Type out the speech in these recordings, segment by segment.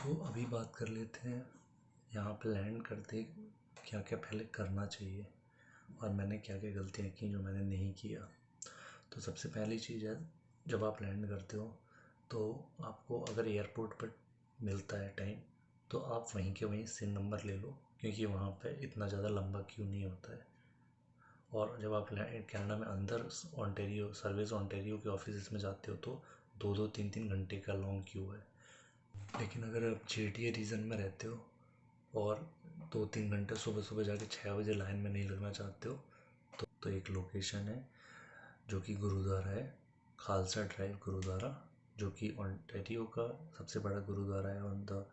तो अभी बात कर लेते हैं यहाँ पे लैंड करते क्या क्या पहले करना चाहिए और मैंने क्या क्या गलतियाँ की जो मैंने नहीं किया। तो सबसे पहली चीज़ है, जब आप लैंड करते हो तो आपको अगर एयरपोर्ट पर मिलता है टाइम तो आप वहीं के वहीं सिम नंबर ले लो, क्योंकि वहाँ पे इतना ज़्यादा लंबा क्यू नहीं होता है। और जब आप कनाडा में अंदर ओंटारियो सर्विस ओंटारियो के ऑफिस में जाते हो तो 2-3 घंटे का लॉन्ग क्यू है। लेकिन अगर आप GTA रीजन में रहते हो और 2-3 घंटे सुबह सुबह जाके 6 बजे लाइन में नहीं लगना चाहते हो तो एक लोकेशन है जो कि गुरुद्वारा है, खालसा ड्राइव गुरुद्वारा, जो कि ओंटारियो का सबसे बड़ा गुरुद्वारा है। ऑन द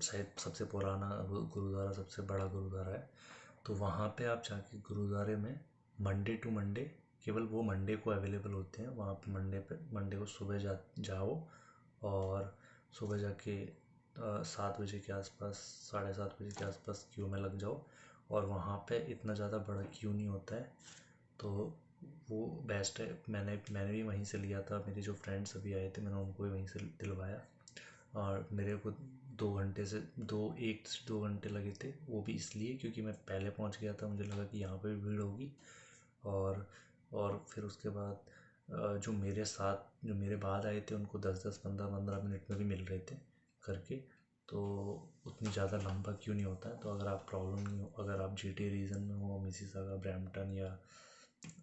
शायद सबसे पुराना गुरुद्वारा, सबसे बड़ा गुरुद्वारा है। तो वहाँ पे आप जाके गुरुद्वारे में मंडे टू मंडे, केवल वो मंडे को अवेलेबल होते हैं वहाँ पे। मंडे को सुबह जाओ और सुबह जाके 7 बजे के आसपास, 7:30 बजे के आसपास क्यू में लग जाओ। और वहाँ पे इतना ज़्यादा बड़ा क्यू नहीं होता है, तो वो बेस्ट है। मैंने भी वहीं से लिया था। मेरे जो फ्रेंड्स अभी आए थे मैंने उनको भी वहीं से दिलवाया और मेरे को 1 से 2 घंटे लगे थे। वो भी इसलिए क्योंकि मैं पहले पहुंच गया था, मुझे लगा कि यहाँ पे भी भीड़ होगी। और फिर उसके बाद जो मेरे बाद आए थे उनको 10-10 15-15 मिनट में भी मिल रहे थे करके। तो उतनी ज़्यादा लंबा क्यों नहीं होता है। तो अगर आप प्रॉब्लम नहीं हो, अगर आप GTA रीजन में हो, मिसिसागा, ब्रैम्पटन या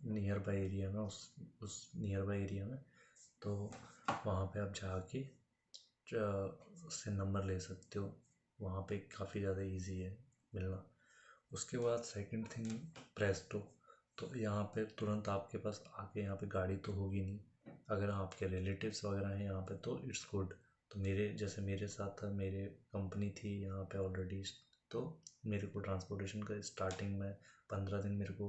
नियर बाई एरिया में, उस नियर बाई एरिया में, तो वहाँ पे आप जाके से नंबर ले सकते हो। वहाँ पे काफ़ी ज़्यादा इजी है मिलना। उसके बाद सेकंड थिंग, प्रेस्टो। तो यहाँ पे तुरंत आपके पास आके, यहाँ पे गाड़ी तो होगी नहीं, अगर आपके रिलेटिव्स वगैरह हैं यहाँ पे तो इट्स गुड। तो मेरे साथ था, मेरे कंपनी थी यहाँ पे ऑलरेडी, तो मेरे को ट्रांसपोर्टेशन का स्टार्टिंग में 15 दिन मेरे को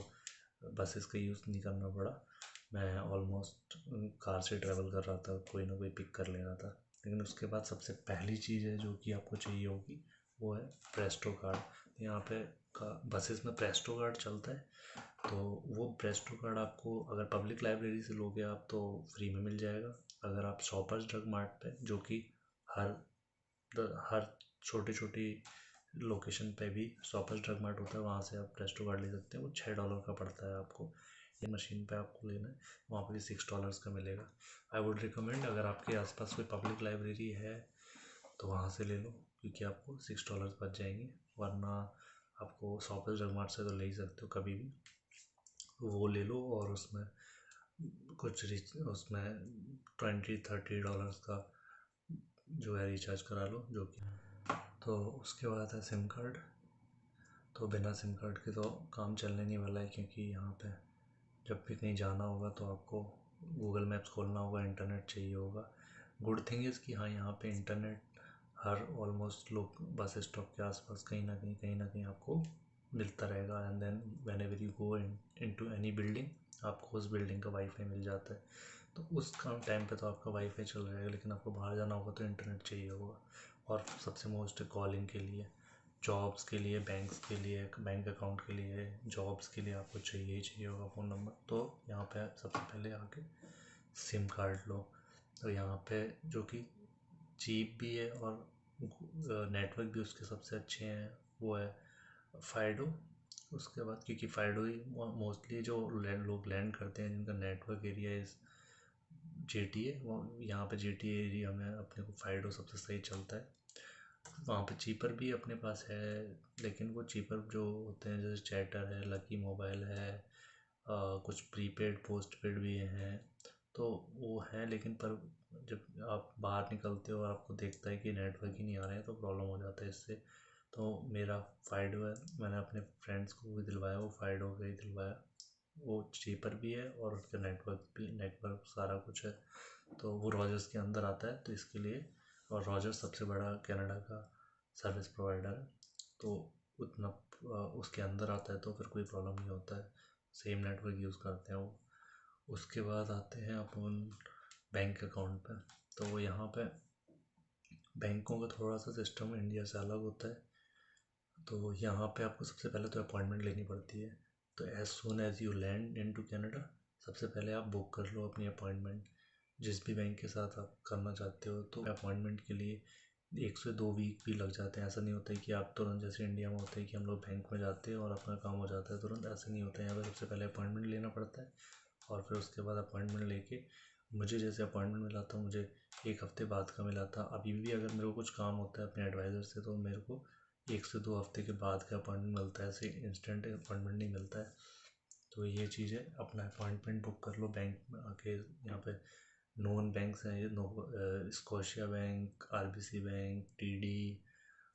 बसेस का यूज़ नहीं करना पड़ा। मैं ऑलमोस्ट कार से ट्रैवल कर रहा था, कोई ना कोई पिक कर ले रहा था। लेकिन उसके बाद सबसे पहली चीज़ है जो कि आपको चाहिए होगी वो है प्रेस्टो कार्ड। यहाँ पे बसेस में प्रेस्टो कार्ड चलता है। तो वो प्रेस्टो कार्ड आपको अगर पब्लिक लाइब्रेरी से लोगे आप तो फ्री में मिल जाएगा। अगर आप शॉपर्स ड्रग मार्ट पे, जो कि हर हर छोटी छोटी लोकेशन पे भी शॉपर्स ड्रग मार्ट होता है, वहाँ से आप प्रेस्टो कार्ड ले सकते हैं। वो $6 का पड़ता है आपको। ये मशीन पे आपको लेना है, वहाँ पे भी $6 का मिलेगा। आई वुड रिकमेंड, अगर आपके आसपास कोई पब्लिक लाइब्रेरी है तो वहाँ से ले लो, क्योंकि आपको $6 बच जाएंगे। वरना आपको शॉपर्स ड्रग मार्ट से तो ले ही सकते हो कभी भी। वो ले लो और उसमें उसमें $20-30 का जो है रिचार्ज करा लो, जो कि तो उसके बाद है सिम कार्ड। तो बिना सिम कार्ड के तो काम चलने नहीं वाला है, क्योंकि यहाँ पे जब भी कहीं जाना होगा तो आपको गूगल मैप्स खोलना होगा, इंटरनेट चाहिए होगा। गुड थिंग इज़ कि हाँ, यहाँ पे इंटरनेट हर ऑलमोस्ट लोग बस स्टॉप के आसपास कहीं ना कहीं आपको मिलता रहेगा। And then whenever you go into any building, आपको उस बिल्डिंग का वाईफाई मिल जाता है। तो उस टाइम पे तो आपका वाईफाई चल रहेगा, लेकिन आपको बाहर जाना होगा तो इंटरनेट चाहिए होगा। और सबसे मोस्ट कॉलिंग के लिए, जॉब्स के लिए, बैंक्स के लिए, बैंक अकाउंट के लिए, जॉब्स के लिए आपको चाहिए ही चाहिए होगा फ़ोन नंबर। तो यहाँ पे सबसे पहले आके सिम कार्ड लो। तो यहाँ पे जो कि चीप भी है और नेटवर्क भी उसके सबसे अच्छे हैं, वो है फाइडो। उसके बाद, क्योंकि फाइडो ही मोस्टली जो लोग लैंड करते हैं जिनका नेटवर्क एरिया इज़ GTA, वो यहाँ पे GTA एरिया में अपने को फाइडो सबसे सही चलता है। वहाँ पे चीपर भी अपने पास है, लेकिन वो चीपर जो होते हैं जैसे चैटर है, लकी मोबाइल है, कुछ प्रीपेड पोस्टपेड भी हैं। तो वो है, लेकिन पर जब आप बाहर निकलते हो और आपको देखता है कि नेटवर्क ही नहीं आ रहा है तो प्रॉब्लम हो जाता है इससे। तो मेरा फाइडो है, मैंने अपने फ्रेंड्स को भी दिलवाया, वो फाइडो का ही दिलवाया। वो चीपर भी है और उसका नेटवर्क सारा कुछ है। तो वो रॉजर्स के अंदर आता है, तो इसके लिए। और रॉजर्स सबसे बड़ा कनाडा का सर्विस प्रोवाइडर है, तो उतना उसके अंदर आता है तो फिर कोई प्रॉब्लम नहीं होता है, सेम नेटवर्क यूज़ करते हैं वो। उसके बाद आते हैं अपन बैंक अकाउंट पे। तो यहाँ पे बैंकों का थोड़ा सा सिस्टम इंडिया से अलग होता है। तो यहाँ पे आपको सबसे पहले तो अपॉइंटमेंट लेनी पड़ती है। तो as soon as you land in to Canada, सबसे पहले आप बुक कर लो अपनी अपॉइंटमेंट, जिस भी बैंक के साथ आप करना चाहते हो। तो अपॉइंटमेंट के लिए 1 से 2 वीक भी लग जाते हैं। ऐसा नहीं होता है कि आप तुरंत, जैसे इंडिया में होता है कि हम लोग बैंक में जाते हैं और अपना काम हो जाता है तुरंत, ऐसा नहीं होता है। यहाँ पे सबसे पहले अपॉइंटमेंट लेना पड़ता है और फिर उसके बाद अपॉइंटमेंट लेके, मुझे जैसे अपॉइंटमेंट मिला था, मुझे 1 हफ़्ते बाद का मिला था। अभी भी अगर मेरे को कुछ काम होता है अपने एडवाइज़र से तो मेरे को 1 से 2 हफ़्ते के बाद का अपॉइंटमेंट मिलता है, ऐसे इंस्टेंट अपॉइंटमेंट नहीं मिलता है। तो ये चीज़ है, अपना अपॉइंटमेंट बुक कर लो बैंक में आके। यहाँ पे नोन बैंक्स हैं, ये Scotia bank, RBC bank, TD,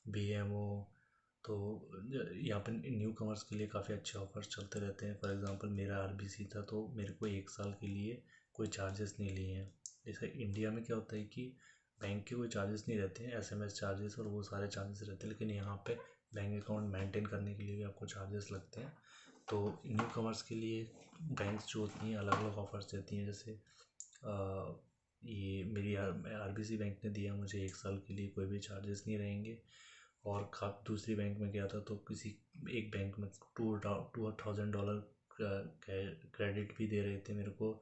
BMO. तो यहाँ पर न्यू कमर्स के लिए काफ़ी अच्छे ऑफर्स चलते रहते हैं। फॉर एग्जांपल मेरा आरबीसी था तो मेरे को 1 साल के लिए कोई चार्जेस नहीं लिए हैं। जैसे इंडिया में क्या होता है कि बैंक के कोई चार्जेस नहीं रहते हैं, एसएमएस चार्जेस और वो सारे चार्जेस रहते हैं, लेकिन यहाँ पे बैंक अकाउंट मेंटेन करने के लिए भी आपको चार्जेस लगते हैं। तो न्यू कमर्स के लिए बैंक्स जो होती हैं अलग अलग ऑफर्स देती हैं। जैसे ये मेरी आरबीसी बैंक ने दिया मुझे 1 साल के लिए कोई भी चार्जेस नहीं रहेंगे। और दूसरी बैंक में गया था तो किसी एक बैंक में $2,000 क्रेडिट भी दे रहे थे मेरे को,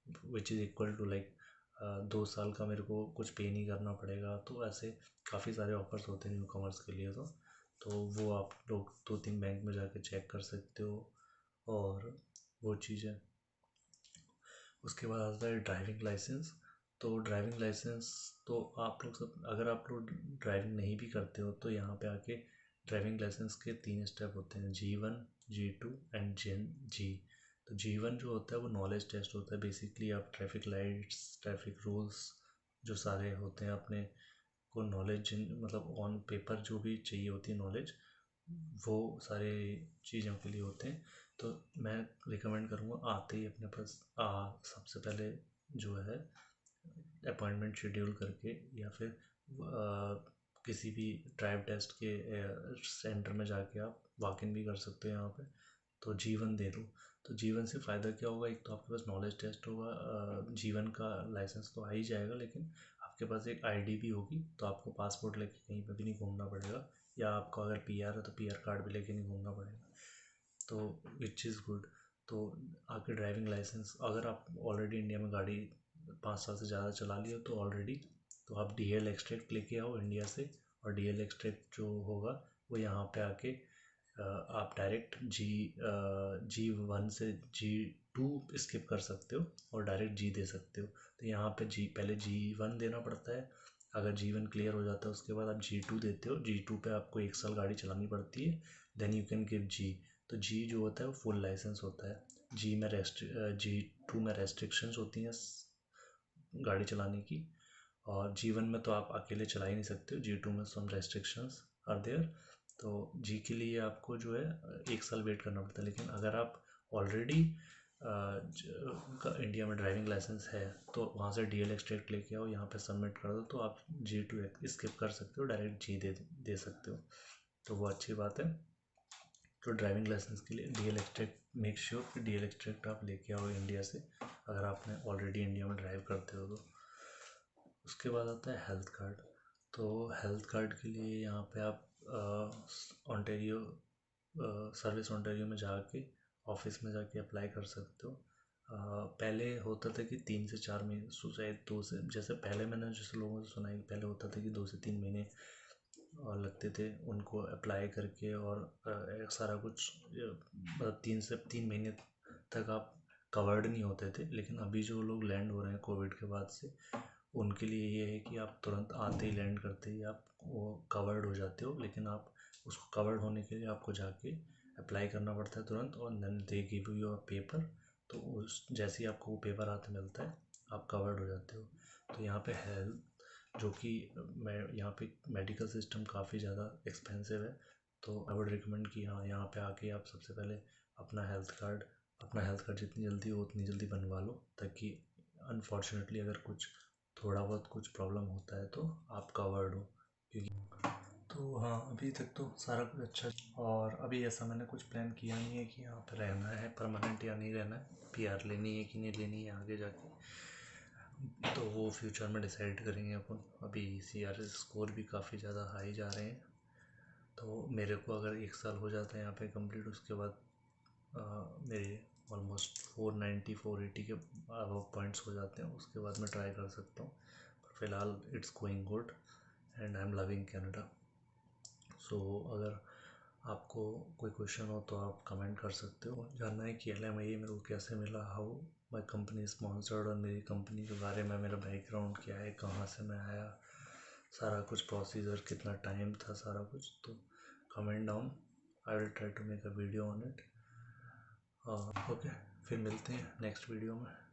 which is equal to like 2 साल का मेरे को कुछ पे नहीं करना पड़ेगा। तो ऐसे काफ़ी सारे ऑफर्स होते हैं न्यू कॉमर्स के लिए। तो वो आप लोग 2-3 बैंक में जाके चेक कर सकते हो। और वो चीज़ है। उसके बाद आता है ड्राइविंग लाइसेंस। तो ड्राइविंग लाइसेंस तो आप लोग सब, अगर आप लोग ड्राइविंग नहीं भी करते हो तो यहाँ पे आके ड्राइविंग लाइसेंस के 3 स्टेप होते हैं, G1, G2 एंड जी। तो G1 जो होता है वो नॉलेज टेस्ट होता है। बेसिकली आप ट्रैफिक लाइट्स, ट्रैफिक रूल्स जो सारे होते हैं अपने को नॉलेज, मतलब ऑन पेपर जो भी चाहिए होती है नॉलेज, वो सारे चीज़ों के लिए होते हैं। तो मैं रिकमेंड करूँगा आते ही अपने पास सबसे पहले जो है अपॉइंटमेंट शेड्यूल करके, या फिर किसी भी ड्राइव टेस्ट के सेंटर में जाके आप वॉक इन भी कर सकते हो यहाँ पे। तो G1 दे दो। तो G1 से फ़ायदा क्या होगा, एक तो आपके पास नॉलेज टेस्ट होगा, G1 का लाइसेंस तो आ ही जाएगा, लेकिन आपके पास एक आईडी भी होगी, तो आपको पासपोर्ट लेके कहीं पर भी नहीं घूमना पड़ेगा, या आपको अगर पीआर है तो पीआर कार्ड भी लेके नहीं घूमना पड़ेगा। तो विच इज़ गुड। तो आपके ड्राइविंग लाइसेंस, अगर आप ऑलरेडी इंडिया में गाड़ी 5 साल से ज़्यादा चला लिया तो ऑलरेडी, तो आप डीएल एक्सट्रैक्ट लेके आओ इंडिया से। और डीएल एक्सट्रैक्ट जो होगा वो यहाँ पे आके आप डायरेक्ट G1 से G2 स्किप कर सकते हो और डायरेक्ट जी दे सकते हो। तो यहाँ पे पहले G1 देना पड़ता है। अगर G1 क्लियर हो जाता है उसके बाद आप G2 देते हो। G2 पे आपको 1 साल गाड़ी चलानी पड़ती है, देन यू कैन गिव जी। तो जी जो होता है वो फुल लाइसेंस होता है। G2 में रेस्ट्रिक्शंस होती हैं गाड़ी चलाने की, और G1 में तो आप अकेले चला ही नहीं सकते हो। G2 में सम रेस्ट्रिक्शंस आर देयर। तो जी के लिए आपको जो है 1 साल वेट करना पड़ता है। लेकिन अगर आप ऑलरेडी इंडिया में ड्राइविंग लाइसेंस है तो वहाँ से डीएल एक्सट्रैक्ट लेके आओ, यहाँ पे सबमिट कर दो, तो आप G2 स्किप कर सकते हो, डायरेक्ट जी दे सकते हो। तो वो अच्छी बात है। तो ड्राइविंग लाइसेंस के लिए डीएल एक्सट्रैक्ट, मेक श्योर कि डीएल एक्सट्रैक्ट आप लेके आओ इंडिया से, अगर आपने ऑलरेडी इंडिया में ड्राइव करते हो तो। उसके बाद आता है हेल्थ कार्ड। तो हेल्थ कार्ड के लिए यहाँ पे आप ऑन्टेरियो सर्विस ऑन्टेरियो में जाके ऑफिस में जाके अप्लाई कर सकते हो। पहले होता था कि 3 से 4 महीने, शायद 2 से, जैसे पहले मैंने जैसे लोगों से सुना है कि पहले होता था कि 2 से 3 महीने और लगते थे उनको अप्लाई करके, और सारा कुछ मतलब 3 महीने तक आप कवर्ड नहीं होते थे। लेकिन अभी जो लोग लैंड हो रहे हैं कोविड के बाद से, उनके लिए ये है कि आप तुरंत आते ही लैंड करते ही आप वो कवर्ड हो जाते हो। लेकिन आप उसको कवर्ड होने के लिए आपको जाके अप्लाई करना पड़ता है तुरंत, और then they give you your paper. तो उस जैसे ही आपको वो पेपर हाथ में मिलता है आप कवर्ड हो जाते हो। तो यहाँ पे हेल्थ, जो कि मैं यहाँ पे मेडिकल सिस्टम काफ़ी ज़्यादा एक्सपेंसिव है, तो आई वुड रिकमेंड कि हाँ, यहाँ पे आके आप सबसे पहले अपना हेल्थ कार्ड जितनी जल्दी हो उतनी जल्दी बनवा लो, ताकि अनफॉर्चुनेटली अगर कुछ थोड़ा बहुत कुछ प्रॉब्लम होता है तो आप कवर्ड हो। क्योंकि तो हाँ, अभी तक तो सारा कुछ अच्छा। और अभी ऐसा मैंने कुछ प्लान किया नहीं है कि यहाँ पर रहना है परमानेंट या नहीं रहना है, पीआर लेनी है कि नहीं लेनी है आगे जाके, तो वो फ्यूचर में डिसाइड करेंगे अपन। अभी CRS स्कोर भी काफ़ी ज़्यादा हाई जा रहे हैं, तो मेरे को अगर 1 साल हो जाता है यहाँ पे कंप्लीट, उसके बाद मेरे ऑलमोस्ट 490-480 के अब पॉइंट्स हो जाते हैं, उसके बाद मैं ट्राई कर सकता हूँ। पर फिलहाल it's going good and I am loving Canada. So अगर आपको कोई क्वेश्चन हो तो आप कमेंट कर सकते हो। जानना है कि LMIA मेरे को कैसे मिला, हाउ माई कंपनी स्पॉन्सर्ड, और मेरी कंपनी के बारे में मेरा बैकग्राउंड क्या है, कहाँ से मैं आया, सारा कुछ प्रोसीजर, कितना टाइम था, सारा कुछ, तो comment down, I will try to make a video on it. Okay, फिर मिलते हैं नेक्स्ट वीडियो में।